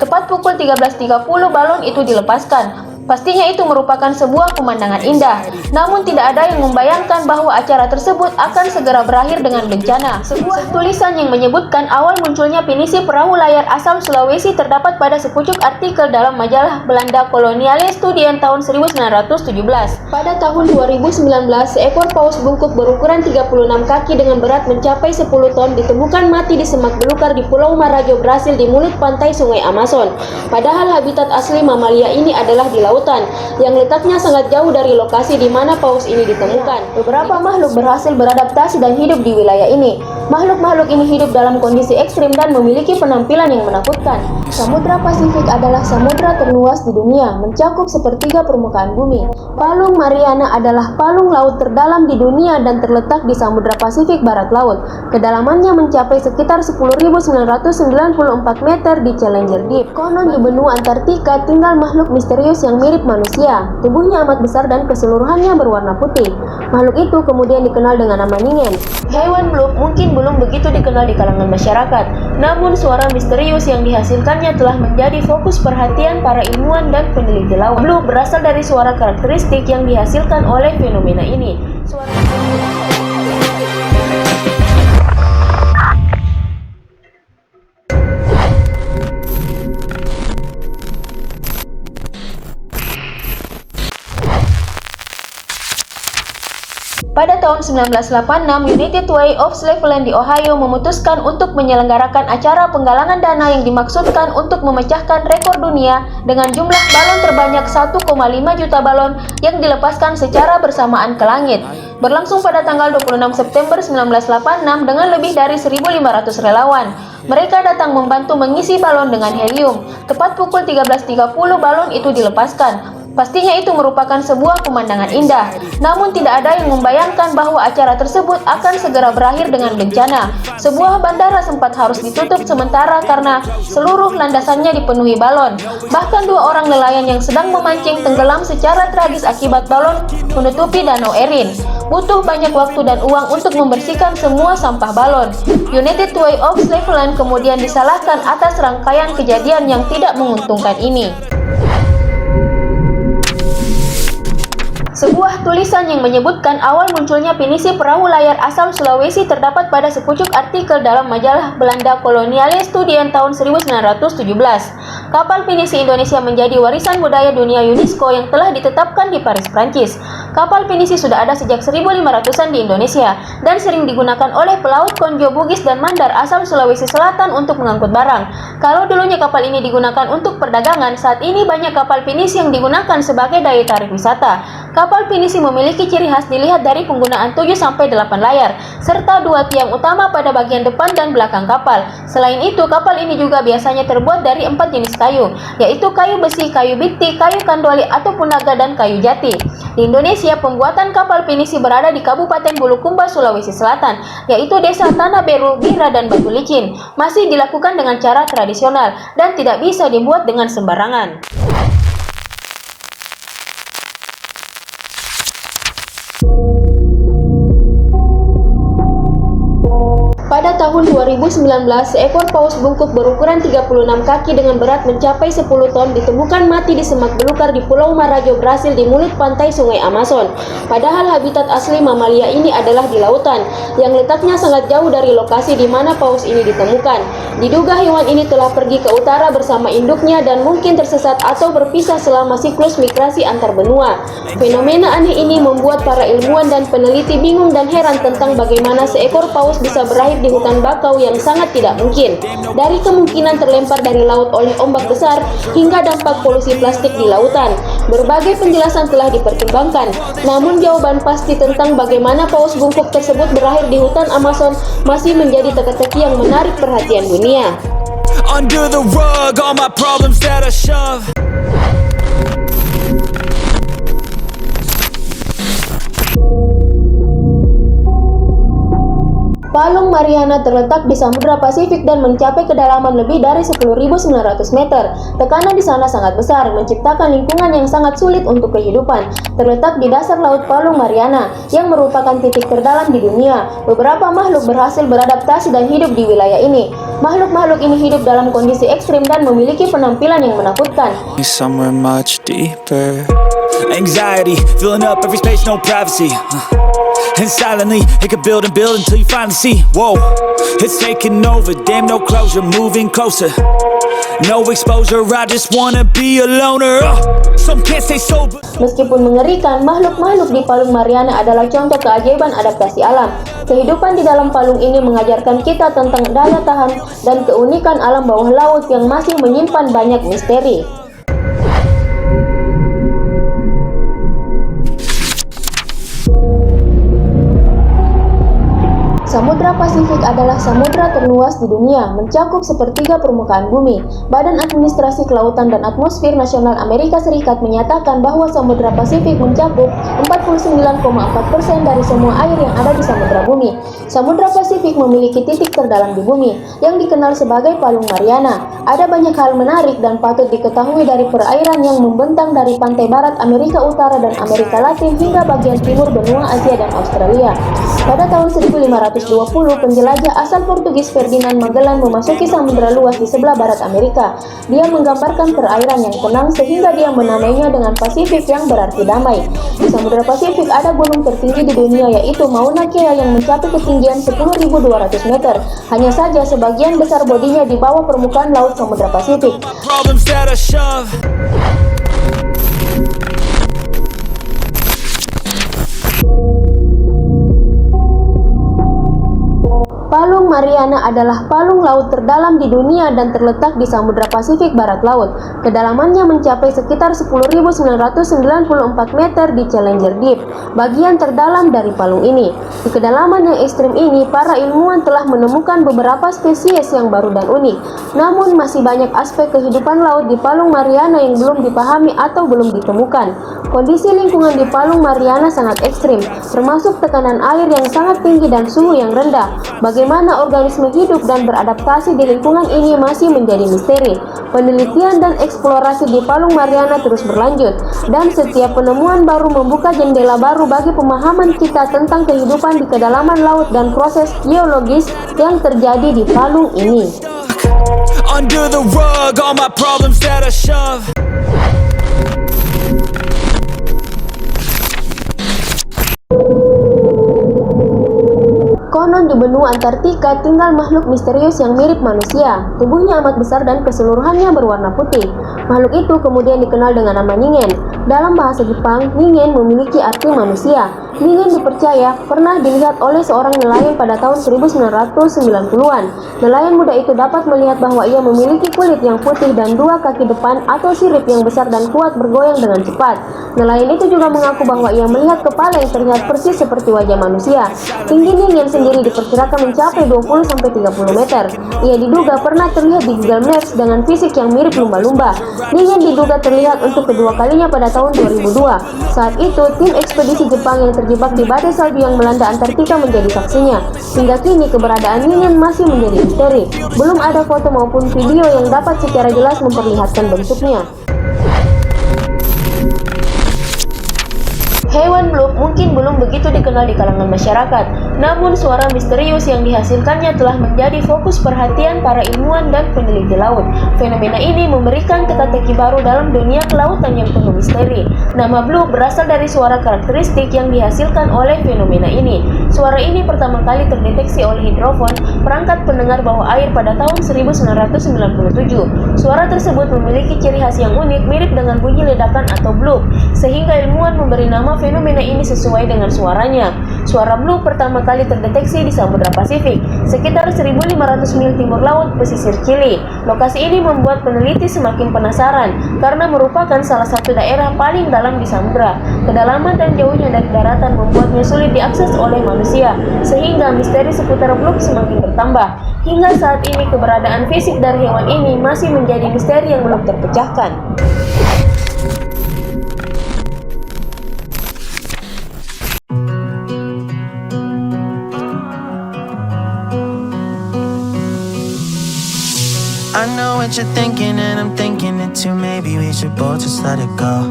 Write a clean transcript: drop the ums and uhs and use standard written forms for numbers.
Tepat pukul 13.30 balon itu dilepaskan. Pastinya itu merupakan sebuah pemandangan indah. Namun tidak ada yang membayangkan bahwa acara tersebut akan segera berakhir dengan bencana. Sebuah tulisan yang menyebutkan awal munculnya pinisi perahu layar asal Sulawesi terdapat pada sepucuk artikel dalam majalah Belanda Koloniale Studien tahun 1917. Pada tahun 2019, seekor paus bungkuk berukuran 36 kaki dengan berat mencapai 10 ton ditemukan mati di semak belukar di Pulau Marajo, Brasil di mulut pantai Sungai Amazon. Padahal habitat asli mamalia ini adalah di laut yang letaknya sangat jauh dari lokasi di mana paus ini ditemukan. Beberapa makhluk berhasil beradaptasi dan hidup di wilayah ini. Makhluk-makhluk ini hidup dalam kondisi ekstrim dan memiliki penampilan yang menakutkan. Samudra Pasifik adalah samudra terluas di dunia, mencakup sepertiga permukaan bumi. Palung Mariana adalah palung laut terdalam di dunia dan terletak di Samudra Pasifik Barat Laut. Kedalamannya mencapai sekitar 10.994 meter di Challenger Deep. Konon di benua Antartika tinggal makhluk misterius yang mirip manusia. Tubuhnya amat besar dan keseluruhannya berwarna putih. Makhluk itu kemudian dikenal dengan nama Ningen. Hewan blue mungkin belum begitu dikenal di kalangan masyarakat. Namun suara misterius yang dihasilkannya telah menjadi fokus perhatian para ilmuwan dan peneliti laut. Blue berasal dari suara karakteristik yang dihasilkan oleh fenomena ini. Pada tahun 1986, United Way of Cleveland di Ohio memutuskan untuk menyelenggarakan acara penggalangan dana yang dimaksudkan untuk memecahkan rekor dunia dengan jumlah balon terbanyak 1,5 juta balon yang dilepaskan secara bersamaan ke langit. Berlangsung pada tanggal 26 September 1986 dengan lebih dari 1.500 relawan. Mereka datang membantu mengisi balon dengan helium. Tepat pukul 13.30 balon itu dilepaskan. Pastinya itu merupakan sebuah pemandangan indah. Namun tidak ada yang membayangkan bahwa acara tersebut akan segera berakhir dengan bencana. Sebuah bandara sempat harus ditutup sementara karena seluruh landasannya dipenuhi balon. Bahkan 2 orang nelayan yang sedang memancing tenggelam secara tragis akibat balon menutupi Danau Erin. Butuh banyak waktu dan uang untuk membersihkan semua sampah balon. United Way of Cleveland kemudian disalahkan atas rangkaian kejadian yang tidak menguntungkan ini. Sebuah tulisan yang menyebutkan awal munculnya pinisi perahu layar asal Sulawesi terdapat pada sepucuk artikel dalam majalah Belanda Koloniale Studien tahun 1917. Kapal pinisi Indonesia menjadi warisan budaya dunia UNESCO yang telah ditetapkan di Paris, Prancis. Kapal pinisi sudah ada sejak 1500-an di Indonesia dan sering digunakan oleh pelaut Konjo, Bugis, dan Mandar asal Sulawesi Selatan untuk mengangkut barang. Kalau dulunya kapal ini digunakan untuk perdagangan, saat ini banyak kapal pinisi yang digunakan sebagai daya tarik wisata. Kapal pinisi memiliki ciri khas dilihat dari penggunaan 7-8 layar, serta 2 tiang utama pada bagian depan dan belakang kapal. Selain itu, kapal ini juga biasanya terbuat dari 4 jenis kayu, yaitu kayu besi, kayu biti, kayu kandoli ataupun naga, dan kayu jati. Di Indonesia, pembuatan kapal pinisi berada di Kabupaten Bulukumba, Sulawesi Selatan, yaitu Desa Tanah Beru, Bira, dan Batu Licin. Masih dilakukan dengan cara tradisional dan tidak bisa dibuat dengan sembarangan. Pada tahun 2019, seekor paus bungkuk berukuran 36 kaki dengan berat mencapai 10 ton ditemukan mati di semak belukar di Pulau Marajo, Brasil di mulut pantai Sungai Amazon. Padahal habitat asli mamalia ini adalah di lautan, yang letaknya sangat jauh dari lokasi di mana paus ini ditemukan. Diduga hewan ini telah pergi ke utara bersama induknya dan mungkin tersesat atau berpisah selama siklus migrasi antar benua. Fenomena aneh ini membuat para ilmuwan dan peneliti bingung dan heran tentang bagaimana seekor paus bisa berakhir di hutan bakau yang sangat tidak mungkin. Dari kemungkinan terlempar dari laut oleh ombak besar hingga dampak polusi plastik di lautan. Berbagai penjelasan telah dipertimbangkan, namun jawaban pasti tentang bagaimana paus bungkuk tersebut berakhir di hutan Amazon masih menjadi teka-teki yang menarik perhatian dunia. Under the rug, all my problems that I shove. Palung Mariana terletak di Samudra Pasifik dan mencapai kedalaman lebih dari 10.900 meter. Tekanan di sana sangat besar, menciptakan lingkungan yang sangat sulit untuk kehidupan. Terletak di dasar Laut Palung Mariana, yang merupakan titik terdalam di dunia. Beberapa makhluk berhasil beradaptasi dan hidup di wilayah ini. Makhluk-makhluk ini hidup dalam kondisi ekstrim dan memiliki penampilan yang menakutkan. somewhere much deeper. Anxiety, filling up every space, no privacy. And silently, it could build and build until you finally see. Whoa, it's taking over, damn no closure, moving closer. No exposure, I just wanna be a loner. Some can't stay sober. Meskipun mengerikan, makhluk-makhluk di Palung Mariana adalah contoh keajaiban adaptasi alam. Kehidupan di dalam palung ini mengajarkan kita tentang daya tahan dan keunikan alam bawah laut yang masih menyimpan banyak misteri. Samudra Pasifik adalah samudra terluas di dunia, mencakup sepertiga permukaan bumi. Badan Administrasi Kelautan dan Atmosfer Nasional Amerika Serikat menyatakan bahwa Samudra Pasifik mencakup 49,4% dari semua air yang ada di samudra bumi. Samudra Pasifik memiliki titik terdalam di bumi, yang dikenal sebagai Palung Mariana. Ada banyak hal menarik dan patut diketahui dari perairan yang membentang dari pantai barat Amerika Utara dan Amerika Latin hingga bagian timur benua Asia dan Australia. Pada tahun 1520, penjelajah asal Portugis Ferdinand Magellan memasuki samudra luas di sebelah barat Amerika. Dia menggambarkan perairan yang tenang sehingga dia menamainya dengan Pasifik yang berarti damai. Di Samudra Pasifik ada gunung tertinggi di dunia yaitu Mauna Kea yang mencapai ketinggian 10.200 meter. Hanya saja sebagian besar bodinya di bawah permukaan laut Samudra Pasifik. Problems that I shove. Palung Mariana adalah palung laut terdalam di dunia dan terletak di Samudra Pasifik Barat Laut. Kedalamannya mencapai sekitar 10.994 meter di Challenger Deep, bagian terdalam dari palung ini. Di kedalaman yang ekstrim ini, para ilmuwan telah menemukan beberapa spesies yang baru dan unik. Namun masih banyak aspek kehidupan laut di Palung Mariana yang belum dipahami atau belum ditemukan. Kondisi lingkungan di Palung Mariana sangat ekstrim, termasuk tekanan air yang sangat tinggi dan suhu yang rendah. Bagaimana organisme hidup dan beradaptasi di lingkungan ini masih menjadi misteri. Penelitian dan eksplorasi di Palung Mariana terus berlanjut, dan setiap penemuan baru membuka jendela baru bagi pemahaman kita tentang kehidupan di kedalaman laut dan proses geologis yang terjadi di palung ini. Under the rug, all my problems that I shove. Konon di benua Antartika tinggal makhluk misterius yang mirip manusia. Tubuhnya amat besar dan keseluruhannya berwarna putih. Makhluk itu kemudian dikenal dengan nama Ningen. Dalam bahasa Jepang, Ningen memiliki arti manusia. Ningen dipercaya pernah dilihat oleh seorang nelayan pada tahun 1990-an. Nelayan muda itu dapat melihat bahwa ia memiliki kulit yang putih dan dua kaki depan atau sirip yang besar dan kuat bergoyang dengan cepat. Nelayan itu juga mengaku bahwa ia melihat kepala yang terlihat persis seperti wajah manusia. Tinggi Ningen sendiri diperkirakan mencapai 20-30 meter. Ia diduga pernah terlihat di Google Maps dengan fisik yang mirip lumba-lumba. Ningen diduga terlihat untuk kedua kalinya pada tahun 2002. Saat itu, tim ekspedisi Jepang yang terjebak di badai salju yang melanda Antartika menjadi saksinya. Hingga kini keberadaan Ningen masih menjadi misteri. Belum ada foto maupun video yang dapat secara jelas memperlihatkan bentuknya. Hewan blue mungkin belum begitu dikenal di kalangan masyarakat, namun suara misterius yang dihasilkannya telah menjadi fokus perhatian para ilmuwan dan peneliti laut. Fenomena ini memberikan teka-teki baru dalam dunia kelautan yang penuh misteri. Nama blue berasal dari suara karakteristik yang dihasilkan oleh fenomena ini. Suara ini pertama kali terdeteksi oleh hidrofon, perangkat pendengar bawah air pada tahun 1997. Suara tersebut memiliki ciri khas yang unik mirip dengan bunyi ledakan atau blue, sehingga ilmuwan memberi nama fenomena ini sesuai dengan suaranya. Suara blue pertama kali terdeteksi di Samudra Pasifik, sekitar 1.500 mil timur laut pesisir Chili. Lokasi ini membuat peneliti semakin penasaran, karena merupakan salah satu daerah paling dalam di samudra. Kedalaman dan jauhnya dari daratan membuatnya sulit diakses oleh manusia, sehingga misteri seputar blue semakin bertambah. Hingga saat ini keberadaan fisik dari hewan ini masih menjadi misteri yang belum terpecahkan. what you're thinking, and I'm thinking it too. Maybe we should both just let it go.